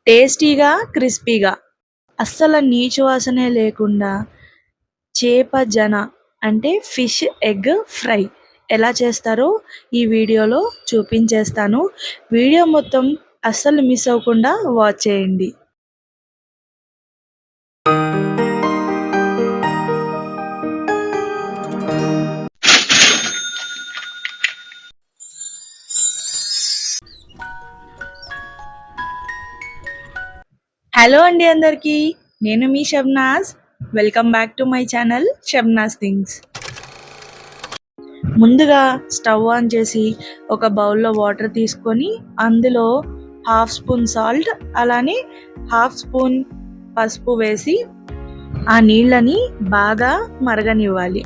టేస్టీగా క్రిస్పీగా అస్సలు నీచు వాసనే లేకుండా చేప జన అంటే ఫిష్ ఎగ్ ఫ్రై ఎలా చేస్తారో ఈ వీడియోలో చూపించేస్తాను. వీడియో మొత్తం అస్సలు మిస్ అవ్వకుండా వాచ్ చేయండి. హలో అండి అందరికీ, నేను మీ Shabnaz. Welcome back to my channel Shabnaz things. ముందుగా స్టవ్ ఆన్ చేసి ఒక బౌల్లో వాటర్ తీసుకొని అందులో హాఫ్ స్పూన్ సాల్ట్ అలానే హాఫ్ స్పూన్ పసుపు వేసి ఆ నీళ్ళని బాగా మరగనివ్వాలి.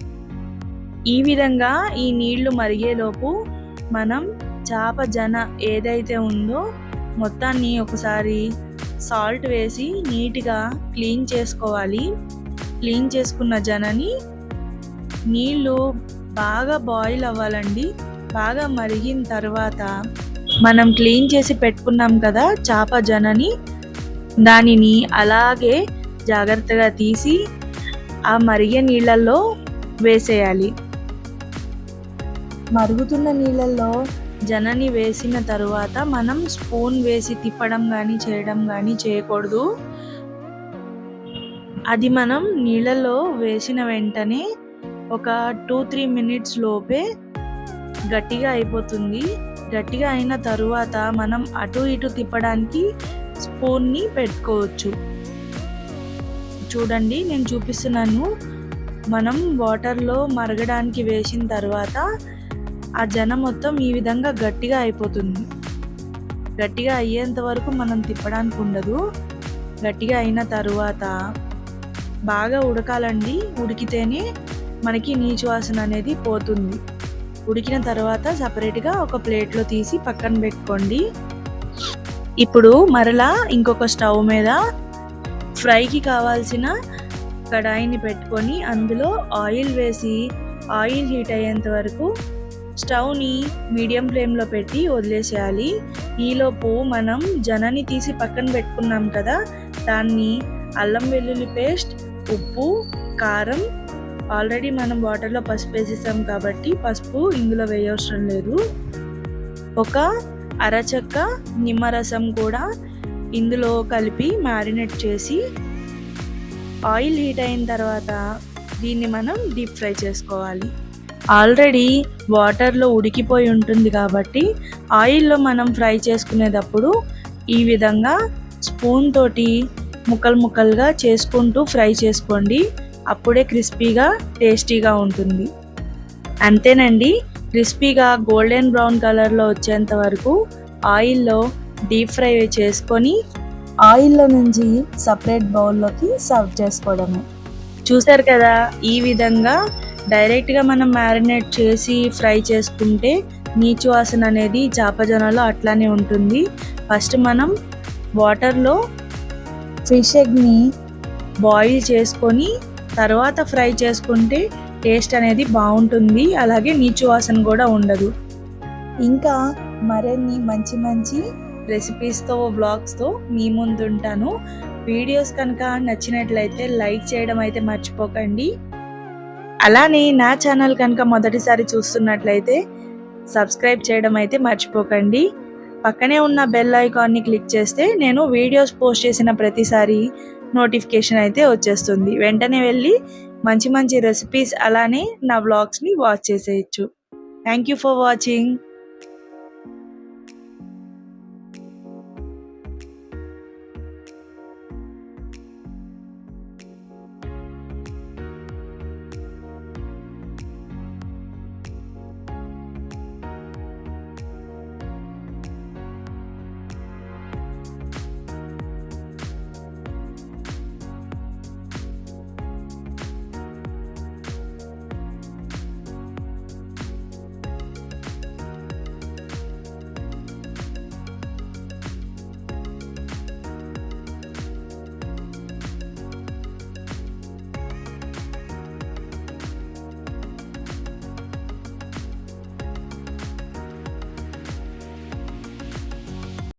ఈ విధంగా ఈ నీళ్లు మరిగేలోపు మనం చేప జన ఏదైతే ఉందో మొత్తాన్ని ఒకసారి సాల్ట్ వేసి నీట్గా క్లీన్ చేసుకోవాలి. క్లీన్ చేసుకున్న జనని నీళ్ళు బాగా బాయిల్ అవ్వాలండి. బాగా మరిగిన తర్వాత మనం క్లీన్ చేసి పెట్టుకున్నాం కదా చేప జనని, దానిని అలాగే జాగ్రత్తగా తీసి ఆ మరిగే నీళ్ళల్లో వేసేయాలి. మరుగుతున్న నీళ్ళల్లో జనని వేసిన తరువాత మనం స్పూన్ వేసి తిప్పడం కానీ చేయడం కానీ చేయకూడదు. అది మనం నీళ్ళల్లో వేసిన వెంటనే ఒక 2-3 మినిట్స్ లోపే గట్టిగా అయిపోతుంది. గట్టిగా అయిన తరువాత మనం అటు ఇటు తిప్పడానికి స్పూన్ని పెట్టుకోవచ్చు. చూడండి, నేను చూపిస్తున్నాను. మనం వాటర్లో మరగడానికి వేసిన తర్వాత ఆ జన మొత్తం ఈ విధంగా గట్టిగా అయిపోతుంది. గట్టిగా అయ్యేంత వరకు మనం తిప్పడానికి ఉండదు. గట్టిగా అయిన తరువాత బాగా ఉడకాలండి. ఉడికితేనే మనకి నీచు వాసన అనేది పోతుంది. ఉడికిన తర్వాత సపరేట్గా ఒక ప్లేట్లో తీసి పక్కన పెట్టుకోండి. ఇప్పుడు మరలా ఇంకొక స్టవ్ మీద ఫ్రైకి కావాల్సిన కడాయిని పెట్టుకొని అందులో ఆయిల్ వేసి ఆయిల్ హీట్ అయ్యేంత వరకు స్టవ్ని మీడియం ఫ్లేమ్లో పెట్టి వదిలేసేయాలి. ఈలోపు మనం జనని తీసి పక్కన పెట్టుకున్నాం కదా, దాన్ని అల్లం వెల్లుల్లి పేస్ట్, ఉప్పు, కారం, ఆల్రెడీ మనం వాటర్లో పసుపు వేసేసాం కాబట్టి పసుపు ఇందులో వేయవసరం లేదు. ఒక అరచక్క నిమ్మరసం కూడా ఇందులో కలిపి మ్యారినేట్ చేసి ఆయిల్ హీట్ అయిన తర్వాత దీన్ని మనం డీప్ ఫ్రై చేసుకోవాలి. ఆల్రెడీ వాటర్లో ఉడికిపోయి ఉంటుంది కాబట్టి ఆయిల్లో మనం ఫ్రై చేసుకునేటప్పుడు ఈ విధంగా స్పూన్ తోటి ముక్కలు ముక్కలుగా చేసుకుంటూ ఫ్రై చేసుకోండి. అప్పుడే క్రిస్పీగా టేస్టీగా ఉంటుంది. అంతేనండి, క్రిస్పీగా గోల్డెన్ బ్రౌన్ కలర్లో వచ్చేంత వరకు ఆయిల్లో డీప్ ఫ్రై చేసుకొని ఆయిల్లో నుంచి సపరేట్ బౌల్లోకి సర్వ్ చేసుకోవడమే. చూసారు కదా, ఈ విధంగా డైరెక్ట్గా మనం మ్యారినేట్ చేసి ఫ్రై చేసుకుంటే నీచు వాసన అనేది చేప జనలో అట్లానే ఉంటుంది. ఫస్ట్ మనం వాటర్లో ఫిష్ ఎగ్ని బాయిల్ చేసుకొని తర్వాత ఫ్రై చేసుకుంటే టేస్ట్ అనేది బాగుంటుంది. అలాగే నీచు వాసన కూడా ఉండదు. ఇంకా మరిన్ని మంచి మంచి రెసిపీస్తో వ్లాగ్స్తో మీ ముందు ఉంటాను. వీడియోస్ కనుక నచ్చినట్లయితే లైక్ చేయడం అయితే మర్చిపోకండి. అలానే నా ఛానల్ కనుక మొదటిసారి చూస్తున్నట్లయితే సబ్స్క్రైబ్ చేయడం అయితే మర్చిపోకండి. పక్కనే ఉన్న బెల్ ఐకాన్ని క్లిక్ చేస్తే నేను వీడియోస్ పోస్ట్ చేసిన ప్రతిసారి నోటిఫికేషన్ అయితే వచ్చేస్తుంది. వెంటనే వెళ్ళి మంచి మంచి రెసిపీస్ అలానే నా వ్లాగ్స్ని వాచ్ చేసేయచ్చు. Thank you for watching.